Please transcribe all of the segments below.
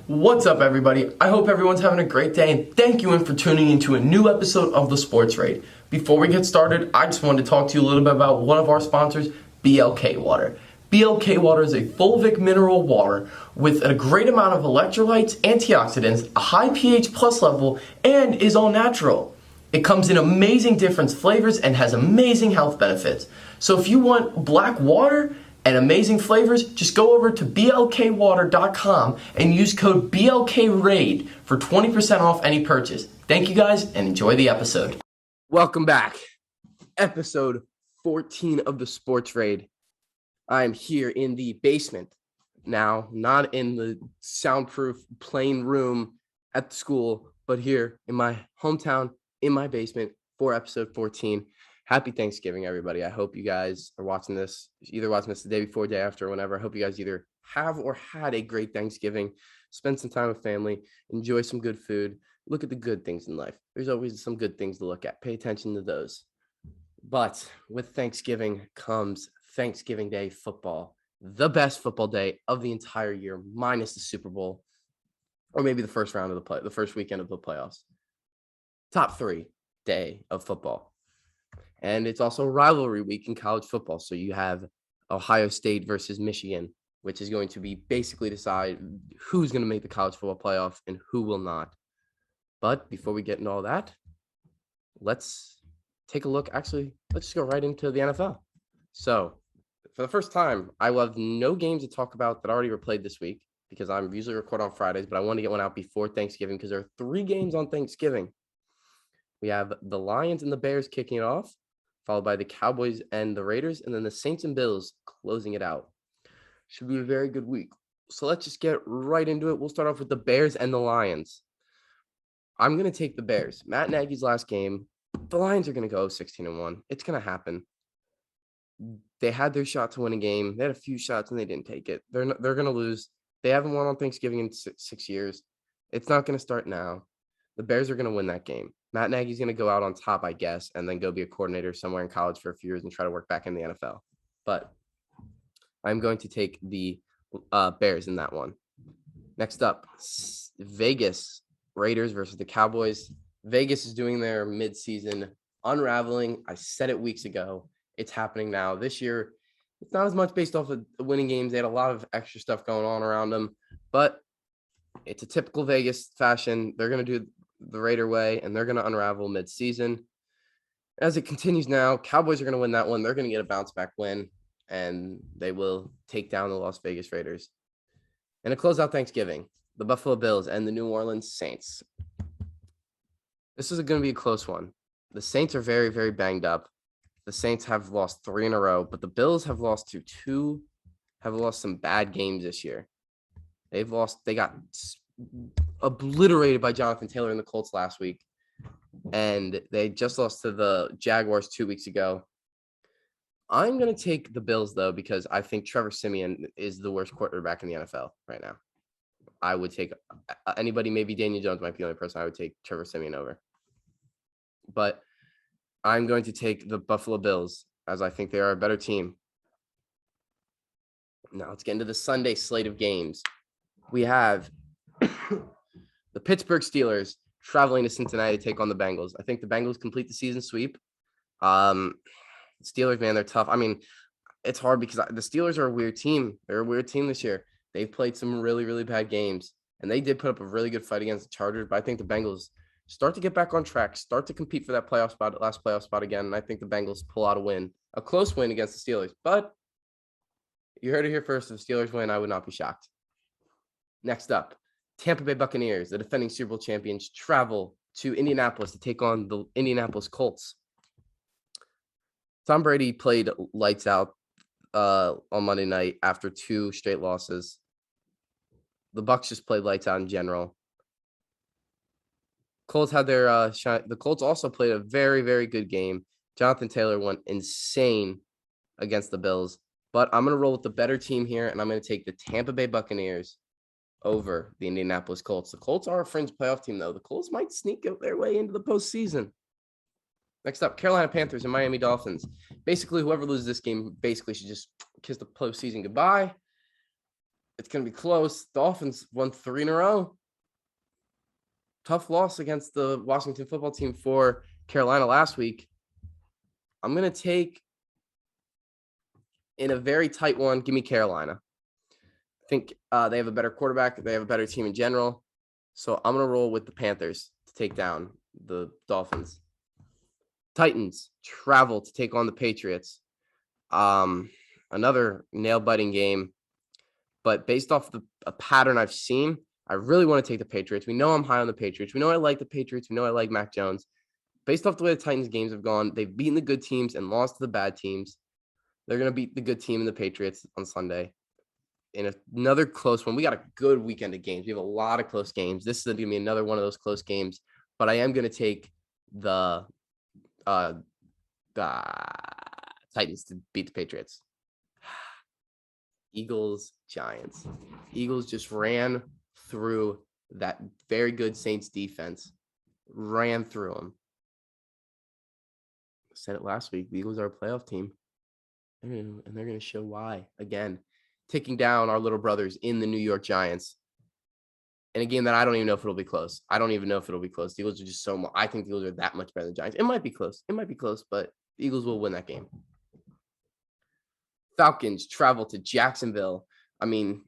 What's up, everybody? I hope everyone's having a great day, and thank you for tuning into a new episode of the Sports Raid. Before we get started, I just wanted to talk to you a little bit about one of our sponsors, BLK Water. BLK Water is a fulvic mineral water with a great amount of electrolytes, antioxidants, a high pH plus level, and is all natural. It comes in amazing different flavors and has amazing health benefits. So if you want black water and amazing flavors, just go over to blkwater.com and use code BLKRAID for 20% off any purchase. Thank you guys and enjoy the episode. Welcome back. Episode 14 of the Sports Raid. I am here in the basement now, not in the soundproof plain room at the school, but here in my hometown, in my basement for episode 14. Happy Thanksgiving, everybody. I hope you guys are watching this, either watching this the day before, day after, whenever. I hope you guys either have or had a great Thanksgiving. Spend some time with family, enjoy some good food, look at the good things in life. There's always some good things to look at. Pay attention to those. But with Thanksgiving comes Thanksgiving Day football, the best football day of the entire year, minus the Super Bowl, or maybe the first round of the first weekend of the playoffs. Top 3 day of football. And it's also rivalry week in college football. So you have Ohio State versus Michigan, which is going to be basically decide who's going to make the college football playoff and who will not. But before we get into all that, let's take a look. Actually, let's just go right into the NFL. So for the first time, I will have no games to talk about that already were played this week because I'm usually record on Fridays, but I want to get one out before Thanksgiving because there are 3 games on Thanksgiving. We have the Lions and the Bears kicking it off, followed by the Cowboys and the Raiders, and then the Saints and Bills closing it out. Should be a very good week. So let's just get right into it. We'll start off with the Bears and the Lions. I'm going to take the Bears. Matt Nagy's last game, the Lions are going to go 16-1. It's going to happen. They had their shot to win a game. They had a few shots, and they didn't take it. They're going to lose. They haven't won on Thanksgiving in 6 years. It's not going to start now. The Bears are going to win that game. Matt Nagy's going to go out on top, I guess, and then go be a coordinator somewhere in college for a few years and try to work back in the NFL. But I'm going to take the Bears in that one. Next up, Vegas Raiders versus the Cowboys. Vegas is doing their midseason unraveling. I said it weeks ago. It's happening now. This year, it's not as much based off of the winning games. They had a lot of extra stuff going on around them, but it's a typical Vegas fashion. They're going to do the Raider way, and they're going to unravel mid-season. As it continues now, Cowboys are going to win that one. They're going to get a bounce-back win, and they will take down the Las Vegas Raiders. And to close out Thanksgiving, the Buffalo Bills and the New Orleans Saints. This is going to be a close one. The Saints are very, very banged up. The Saints have lost 3 in a row, but the Bills have lost some bad games this year. They got obliterated by Jonathan Taylor and the Colts last week, and they just lost to the Jaguars 2 weeks ago. I'm going to take the Bills, though, because I think Trevor Siemian is the worst quarterback in the NFL right now. I would take anybody, maybe Daniel Jones might be the only person I would take Trevor Siemian over. But I'm going to take the Buffalo Bills as I think they are a better team. Now let's get into the Sunday slate of games. We have the Pittsburgh Steelers traveling to Cincinnati to take on the Bengals. I think the Bengals complete the season sweep. Steelers, man, they're tough. I mean, it's hard because the Steelers are a weird team. They're a weird team this year. They've played some really, really bad games, and they did put up a really good fight against the Chargers, but I think the Bengals start to get back on track, start to compete for that last playoff spot again, and I think the Bengals pull out a close win against the Steelers. But you heard it here first. If the Steelers win, I would not be shocked. Next up, Tampa Bay Buccaneers, the defending Super Bowl champions, travel to Indianapolis to take on the Indianapolis Colts. Tom Brady played lights out on Monday night after 2 straight losses. The Bucs just played lights out in general. Colts had their shine. The Colts also played a very, very good game. Jonathan Taylor went insane against the Bills. But I'm going to roll with the better team here, and I'm going to take the Tampa Bay Buccaneers over the Indianapolis Colts. The Colts are a fringe playoff team, though. The Colts might sneak out their way into the postseason. Next up, Carolina Panthers and Miami Dolphins. Basically, whoever loses this game basically should just kiss the postseason goodbye. It's going to be close. Dolphins won 3 in a row. Tough loss against the Washington football team for Carolina last week. I'm going to take, in a very tight one, give me Carolina. I think they have a better quarterback. They have a better team in general. So I'm going to roll with the Panthers to take down the Dolphins. Titans travel to take on the Patriots. Another nail-biting game. But based off a pattern I've seen, I really want to take the Patriots. We know I'm high on the Patriots. We know I like the Patriots. We know I like Mac Jones. Based off the way the Titans games have gone, they've beaten the good teams and lost to the bad teams. They're going to beat the good team and the Patriots on Sunday. In another close one, we got a good weekend of games. We have a lot of close games. This is going to be another one of those close games. But I am going to take the Titans to beat the Patriots. Eagles, Giants. Eagles just ran through that very good Saints defense. Ran through them. I said it last week. The Eagles are a playoff team. And they're going to show why. Again, taking down our little brothers in the New York Giants. In a game that I don't even know if it'll be close. I don't even know if it'll be close. The Eagles are just so much. I think the Eagles are that much better than the Giants. It might be close. But the Eagles will win that game. Falcons travel to Jacksonville. I mean,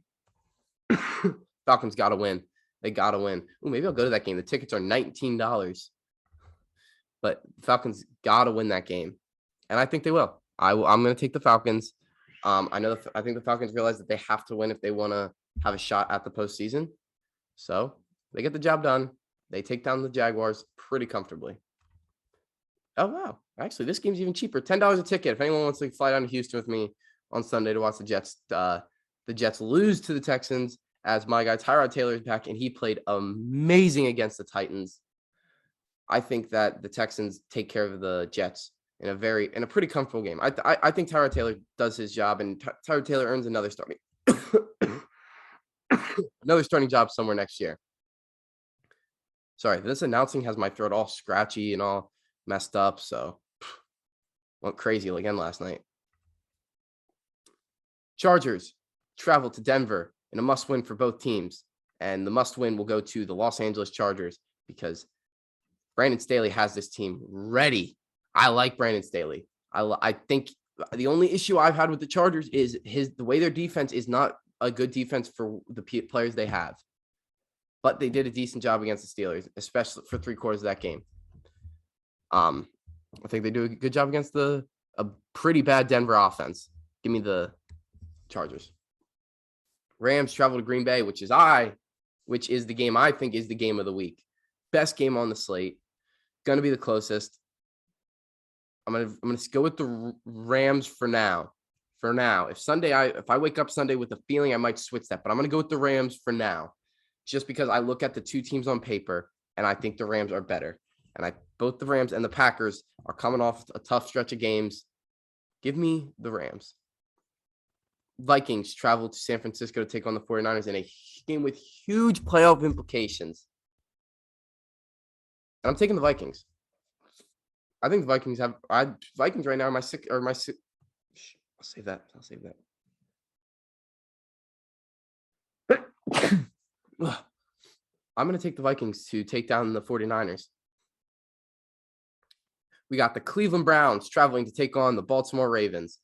Falcons got to win. They got to win. Ooh, maybe I'll go to that game. The tickets are $19. But Falcons got to win that game. And I think they will. I'm going to take the Falcons. I think the Falcons realize that they have to win if they want to have a shot at the postseason. So they get the job done. They take down the Jaguars pretty comfortably. Oh, wow. Actually, this game's even cheaper. $10 a ticket. If anyone wants to fly down to Houston with me on Sunday to watch the Jets lose to the Texans, as my guy Tyrod Taylor is back, and he played amazing against the Titans. I think that the Texans take care of the Jets in a pretty comfortable game. I think Tyrod Taylor does his job, and Tyrod Taylor earns another starting job somewhere next year. Sorry, this announcing has my throat all scratchy and all messed up, so went crazy again last night. Chargers travel to Denver in a must-win for both teams, and the must-win will go to the Los Angeles Chargers because Brandon Staley has this team ready. I like Brandon Staley. I think the only issue I've had with the Chargers is the way their defense is not a good defense for the players they have. But they did a decent job against the Steelers, especially for 3/4 of that game. I think they do a good job against a pretty bad Denver offense. Give me the Chargers. Rams travel to Green Bay, which is the game I think is the game of the week. Best game on the slate. Going to be the closest. I'm gonna go with the Rams for now. If I wake up Sunday with a feeling, I might switch that, but I'm gonna go with the Rams for now, just because I look at the two teams on paper and I think the Rams are better. And both the Rams and the Packers are coming off a tough stretch of games. Give me the Rams. Vikings travel to San Francisco to take on the 49ers in a game with huge playoff implications. And I'm taking the Vikings. I think the Vikings Vikings right now are my six. I'll save that. I'm going to take the Vikings to take down the 49ers. We got the Cleveland Browns traveling to take on the Baltimore Ravens.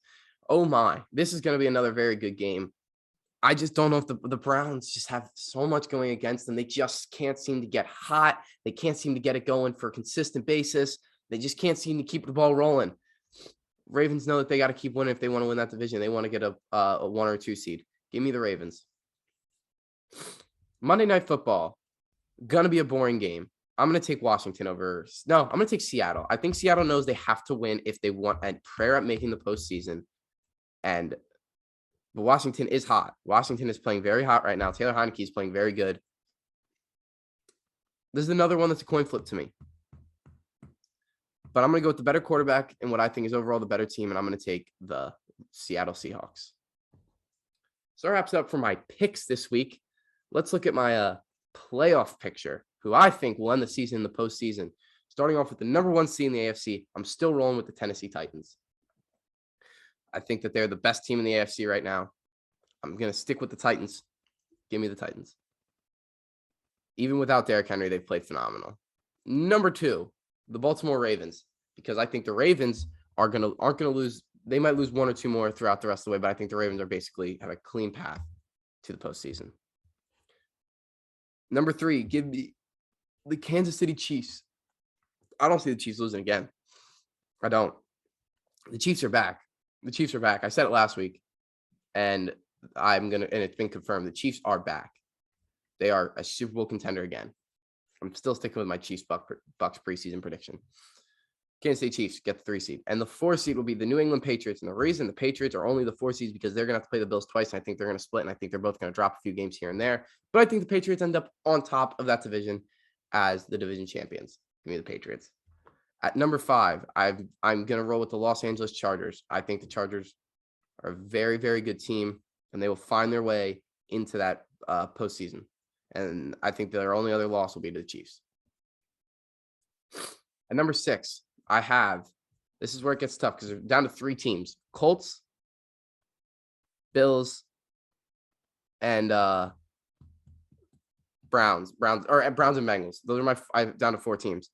Oh my, this is going to be another very good game. I just don't know if the Browns just have so much going against them. They just can't seem to get hot. They can't seem to get it going for a consistent basis. They just can't seem to keep the ball rolling. Ravens know that they got to keep winning if they want to win that division. They want to get a 1 or 2 seed. Give me the Ravens. Monday Night Football. Going to be a boring game. I'm going to take Washington over. No, I'm going to take Seattle. I think Seattle knows they have to win if they want a prayer at making the postseason. But Washington is hot. Washington is playing very hot right now. Taylor Heineke is playing very good. This is another one that's a coin flip to me. But I'm going to go with the better quarterback and what I think is overall the better team, and I'm going to take the Seattle Seahawks. So that wraps up for my picks this week. Let's look at my playoff picture, who I think will end the season in the postseason. Starting off with the number 1 seed in the AFC, I'm still rolling with the Tennessee Titans. I think that they're the best team in the AFC right now. I'm going to stick with the Titans. Give me the Titans. Even without Derrick Henry, they've played phenomenal. Number 2, the Baltimore Ravens, because I think the Ravens aren't gonna lose. They might lose 1 or 2 more throughout the rest of the way, but I think the Ravens are basically have a clean path to the postseason. Number 3, give me the Kansas City Chiefs. I don't see the Chiefs losing again. I don't. The Chiefs are back. The Chiefs are back. I said it last week, and it's been confirmed. The Chiefs are back. They are a Super Bowl contender again. I'm still sticking with my Chiefs Bucks preseason prediction. Kansas City Chiefs get the 3 seed. And the 4 seed will be the New England Patriots. And the reason the Patriots are only the 4 seeds because they're going to have to play the Bills twice. And I think they're going to split. And I think they're both going to drop a few games here and there. But I think the Patriots end up on top of that division as the division champions. Give me the Patriots. At number 5, I'm going to roll with the Los Angeles Chargers. I think the Chargers are a very, very good team. And they will find their way into that postseason. And I think their only other loss will be to the Chiefs. At number 6, this is where it gets tough because they're down to 3 teams: Colts, Bills, and Browns and Bengals. Those are my down to 4 teams.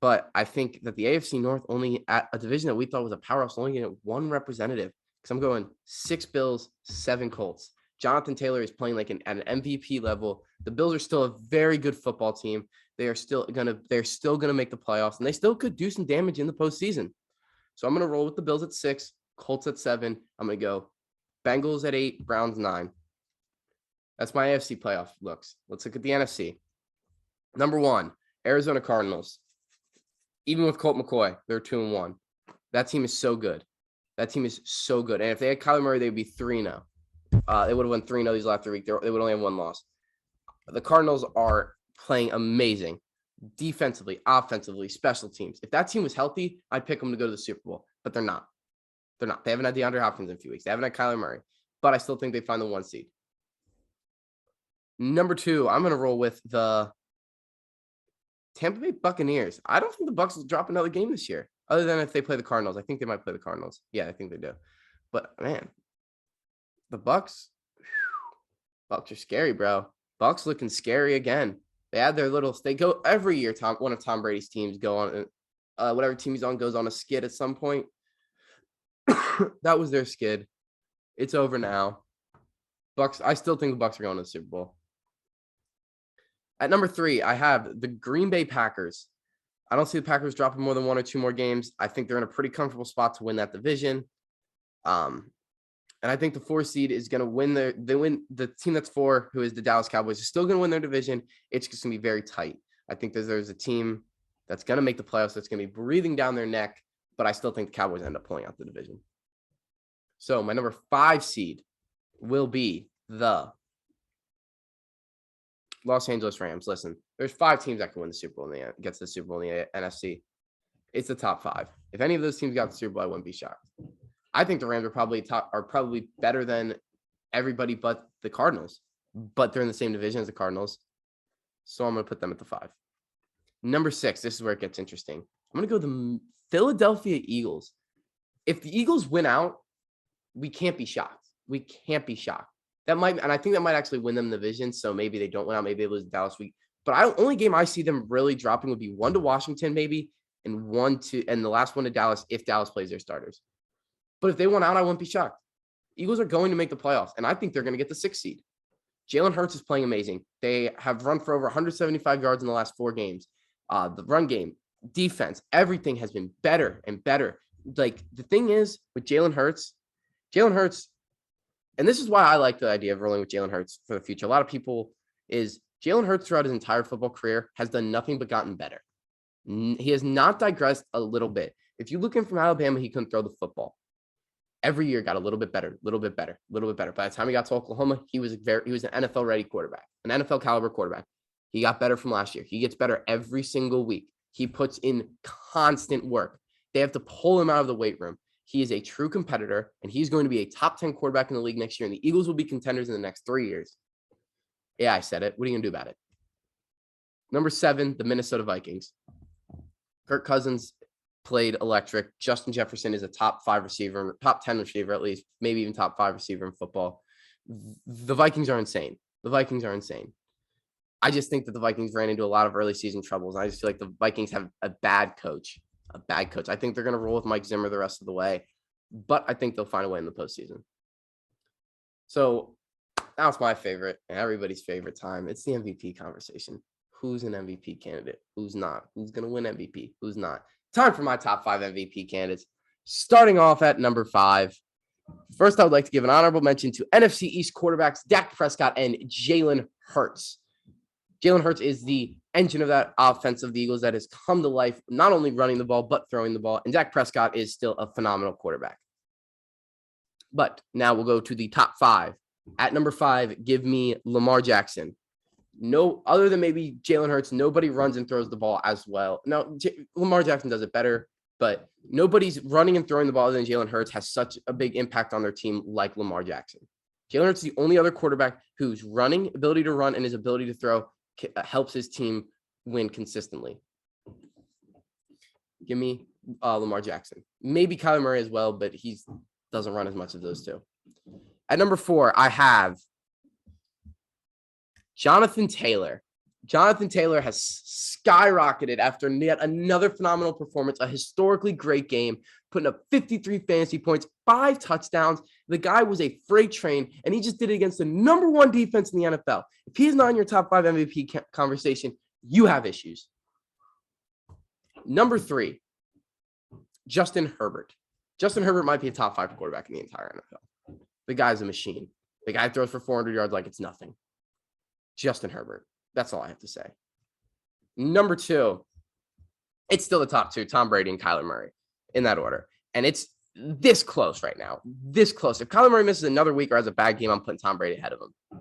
But I think that the AFC North only at a division that we thought was a powerhouse only getting 1 representative because I'm going 6 Bills, 7 Colts. Jonathan Taylor is playing like at an MVP level. The Bills are still a very good football team. They're still gonna make the playoffs, and they still could do some damage in the postseason. So I'm gonna roll with the Bills at 6, Colts at 7. I'm gonna go Bengals at 8, Browns 9. That's my AFC playoff looks. Let's look at the NFC. Number 1, Arizona Cardinals. Even with Colt McCoy, they're 2-1. That team is so good. And if they had Kyler Murray, they'd be 3-0. They would have won 3-0 these last 3 weeks. They would only have 1 loss. The Cardinals are playing amazing defensively, offensively, special teams. If that team was healthy, I'd pick them to go to the Super Bowl, but they're not. They haven't had DeAndre Hopkins in a few weeks. They haven't had Kyler Murray, but I still think they find the 1 seed. Number 2, I'm going to roll with the Tampa Bay Buccaneers. I don't think the Bucs will drop another game this year, other than if they play the Cardinals. I think they might play the Cardinals. Yeah, I think they do. But, man, the Bucs are scary, bro. Bucs looking scary again. They had their they go every year. One of Tom Brady's teams go on, whatever team he's on goes on a skid at some point. That was their skid. It's over now. Bucs. I still think the Bucs are going to the Super Bowl. At number 3, I have the Green Bay Packers. I don't see the Packers dropping more than 1 or 2 more games. I think they're in a pretty comfortable spot to win that division. And I think the 4 seed is going to win the team that's 4, who is the Dallas Cowboys, is still going to win their division. It's just going to be very tight. I think there's a team that's going to make the playoffs that's going to be breathing down their neck, but I still think the Cowboys end up pulling out the division. So my number 5 seed will be the Los Angeles Rams. Listen, there's 5 teams that can win the Super Bowl gets the Super Bowl in the NFC. It's the top 5. If any of those teams got the Super Bowl, I wouldn't be shocked. I think the Rams are probably better than everybody but the Cardinals, but they're in the same division as the Cardinals. So I'm going to put them at the 5. Number 6, this is where it gets interesting. I'm going to go the Philadelphia Eagles. If the Eagles win out, we can't be shocked. And I think that might actually win them the division. So maybe they don't win out. Maybe they lose to Dallas week. But only game I see them really dropping would be 1 to Washington, maybe, and the last one to Dallas if Dallas plays their starters. But if they won out, I wouldn't be shocked. Eagles are going to make the playoffs, and I think they're going to get the 6th seed. Jalen Hurts is playing amazing. They have run for over 175 yards in the last 4 games. The run game, defense, everything has been better and better. Like, the thing is with Jalen Hurts, and this is why I like the idea of rolling with Jalen Hurts for the future. A lot of people is Jalen Hurts throughout his entire football career has done nothing but gotten better. He has not digressed a little bit. If you look in from Alabama, he couldn't throw the football. Every year got a little bit better. By the time he got to Oklahoma, he was an NFL ready quarterback, an NFL caliber quarterback. He got better from last year. He gets better every single week. He puts in constant work. They have to pull him out of the weight room. He is a true competitor, and he's going to be a top 10 quarterback in the league next year, and the Eagles will be contenders in the next 3 years. Yeah, I said it. What are you going to do about it? Number 7, the Minnesota Vikings. Kirk Cousins played electric. Justin Jefferson is a top 5 receiver, top 10 receiver at least, maybe even top 5 receiver in football. The Vikings are insane. The Vikings are insane. I just think that the Vikings ran into a lot of early season troubles. I just feel like the Vikings have a bad coach. I think they're going to roll with Mike Zimmer the rest of the way, but I think they'll find a way in the postseason. So that's my favorite and everybody's favorite time. It's the MVP conversation. Who's an MVP candidate? Who's not? Who's going to win MVP? Who's not? Time for my top 5 MVP candidates. Starting off at number 5. First, I would like to give an honorable mention to NFC East quarterbacks Dak Prescott and Jalen Hurts. Jalen Hurts is the engine of that offense of the Eagles that has come to life, not only running the ball, but throwing the ball. And Dak Prescott is still a phenomenal quarterback. But now we'll go to the top 5. At number 5, give me Lamar Jackson. No, other than maybe Jalen Hurts, nobody runs and throws the ball as well. No, Lamar Jackson does it better, but nobody's running and throwing the ball other than Jalen Hurts has such a big impact on their team like Lamar Jackson. Jalen Hurts is the only other quarterback whose ability to run and his ability to throw helps his team win consistently. Give me Lamar Jackson. Maybe Kyler Murray as well, but he doesn't run as much as those two. At number 4, I have Jonathan Taylor. Jonathan Taylor has skyrocketed after yet another phenomenal performance, a historically great game, putting up 53 fantasy points, 5 touchdowns. The guy was a freight train, and he just did it against the number 1 defense in the NFL. If he's not in your top 5 MVP conversation, you have issues. Number 3, Justin Herbert. Justin Herbert might be a top 5 quarterback in the entire NFL. The guy's a machine. The guy throws for 400 yards like it's nothing. Justin Herbert. That's all I have to say. Number 2, it's still the top 2, Tom Brady and Kyler Murray in that order. And it's this close right now. This close. If Kyler Murray misses another week or has a bad game, I'm putting Tom Brady ahead of him.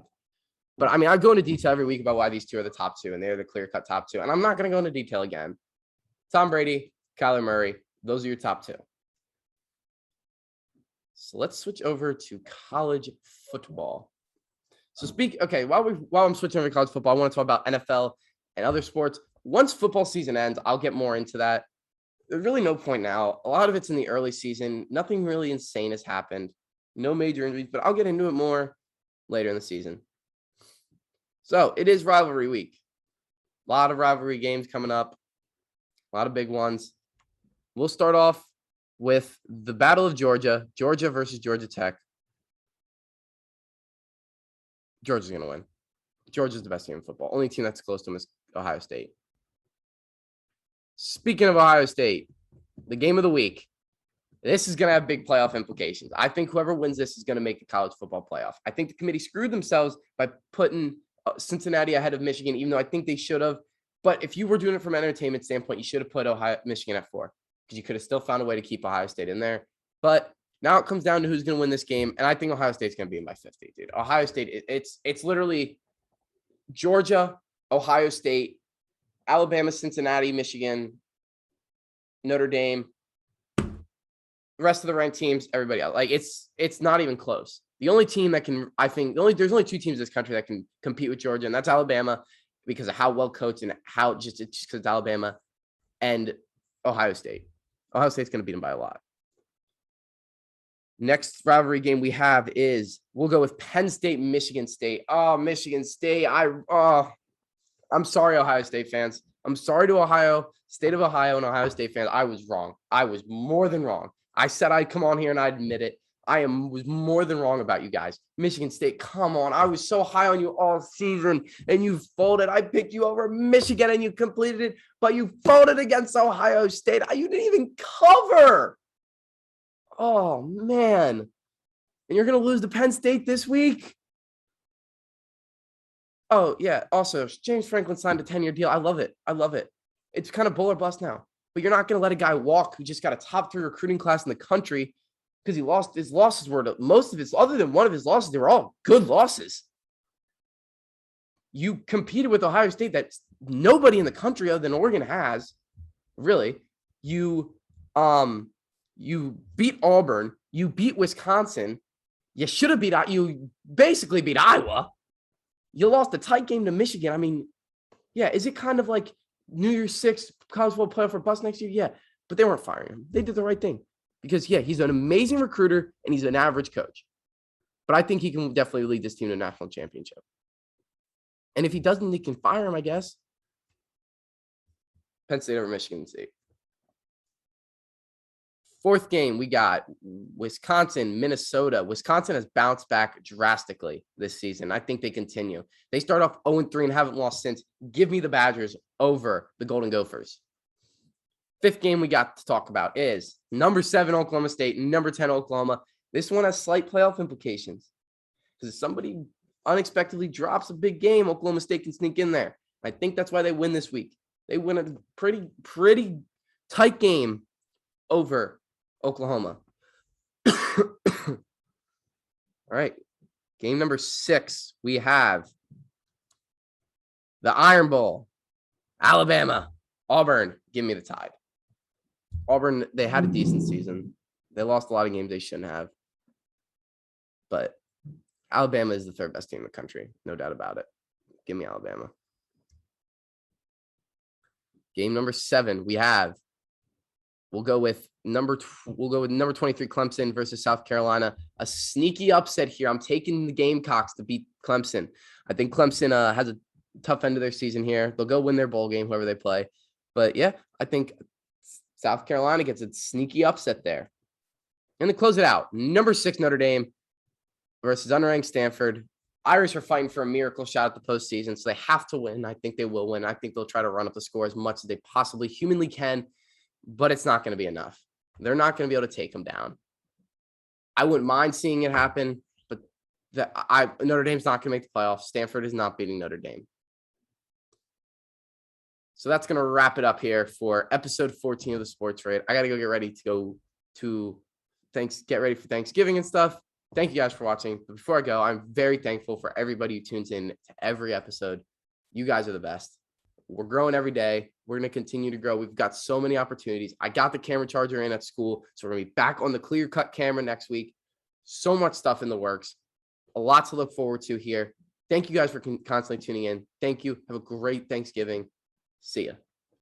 But I mean, I go into detail every week about why these two are the top 2, and they're the clear-cut top 2. And I'm not going to go into detail again. Tom Brady, Kyler Murray, those are your top 2. So let's switch over to college football. So while I'm switching over to college football, I want to talk about NFL and other sports. Once football season ends, I'll get more into that. There's really no point now. A lot of it's in the early season. Nothing really insane has happened. No major injuries, but I'll get into it more later in the season. So it is rivalry week. A lot of rivalry games coming up. A lot of big ones. We'll start off with the Battle of Georgia. Georgia versus Georgia Tech. Georgia's going to win. Georgia's the best team in football. Only team that's close to them is Ohio State. Speaking of Ohio State, the game of the week. This is going to have big playoff implications. I think whoever wins this is going to make the college football playoff. I think the committee screwed themselves by putting Cincinnati ahead of Michigan, even though I think they should have. But if you were doing it from an entertainment standpoint, you should have put Michigan at 4 because you could have still found a way to keep Ohio State in there. But now it comes down to who's going to win this game, and I think Ohio State's going to beat them by 50, dude. Ohio State, it's literally Georgia, Ohio State, Alabama, Cincinnati, Michigan, Notre Dame, the rest of the ranked teams, everybody else. Like it's not even close. The only team that can, there's only 2 teams in this country that can compete with Georgia, and that's Alabama because of how well coached and how just because it's Alabama, and Ohio State. Ohio State's going to beat them by a lot. Next rivalry game we have we'll go with Penn State, Michigan State. Oh, Michigan State. I'm sorry, Ohio State fans. I'm sorry to State of Ohio and Ohio State fans. I was wrong. I was more than wrong. I said I'd come on here and I'd admit it. was more than wrong about you guys. Michigan State, come on. I was so high on you all season and you folded. I picked you over Michigan and you completed it, but you folded against Ohio State. You didn't even cover. Oh, man. And you're going to lose to Penn State this week? Oh, yeah. Also, James Franklin signed a 10-year deal. I love it. It's kind of bull or bust now. But you're not going to let a guy walk who just got a top 3 recruiting class in the country because he lost. His losses were other than one of his losses, they were all good losses. You competed with Ohio State that nobody in the country other than Oregon has. Really. You beat Auburn. You beat Wisconsin. You basically beat Iowa. You lost a tight game to Michigan. I mean, yeah, is it kind of like New Year's 6 college football playoff or bust next year? Yeah, but they weren't firing him. They did the right thing because, yeah, he's an amazing recruiter and he's an average coach. But I think he can definitely lead this team to a national championship. And if he doesn't, they can fire him, I guess. Penn State over Michigan State. Fourth game, we got Wisconsin, Minnesota. Wisconsin has bounced back drastically this season. I think they continue. They start off 0-3 and haven't lost since. Give me the Badgers over the Golden Gophers. Fifth game we got to talk about is number 7 Oklahoma State, number 10 Oklahoma. This one has slight playoff implications because if somebody unexpectedly drops a big game, Oklahoma State can sneak in there. I think that's why they win this week. They win a pretty tight game over Oklahoma. All right. Game number 6, we have the Iron Bowl. Alabama, Auburn. Give me the Tide. Auburn, they had a decent season. They lost a lot of games they shouldn't have. But Alabama is the third best team in the country. No doubt about it. Give me Alabama. Game number 7, we have. We'll go with number 23 Clemson versus South Carolina. A sneaky upset here. I'm taking the Gamecocks to beat Clemson. I think Clemson has a tough end of their season here. They'll go win their bowl game, whoever they play. But yeah, I think South Carolina gets a sneaky upset there. And to close it out, number 6 Notre Dame versus unranked Stanford. Irish are fighting for a miracle shot at the postseason, so they have to win. I think they will win. I think they'll try to run up the score as much as they possibly humanly can, but it's not going to be enough. They're not going to be able to take them down. I wouldn't mind seeing it happen, but Notre Dame's not going to make the playoffs. Stanford is not beating Notre Dame. So that's going to wrap it up here for episode 14 of the Sports Rate. I got to go get ready to get ready for Thanksgiving and stuff. Thank you guys for watching. But before I go, I'm very thankful for everybody who tunes in to every episode. You guys are the best. We're growing every day. We're going to continue to grow. We've got so many opportunities. I got the camera charger in at school, so we're going to be back on the clear-cut camera next week. So much stuff in the works. A lot to look forward to here. Thank you guys for constantly tuning in. Thank you. Have a great Thanksgiving. See ya.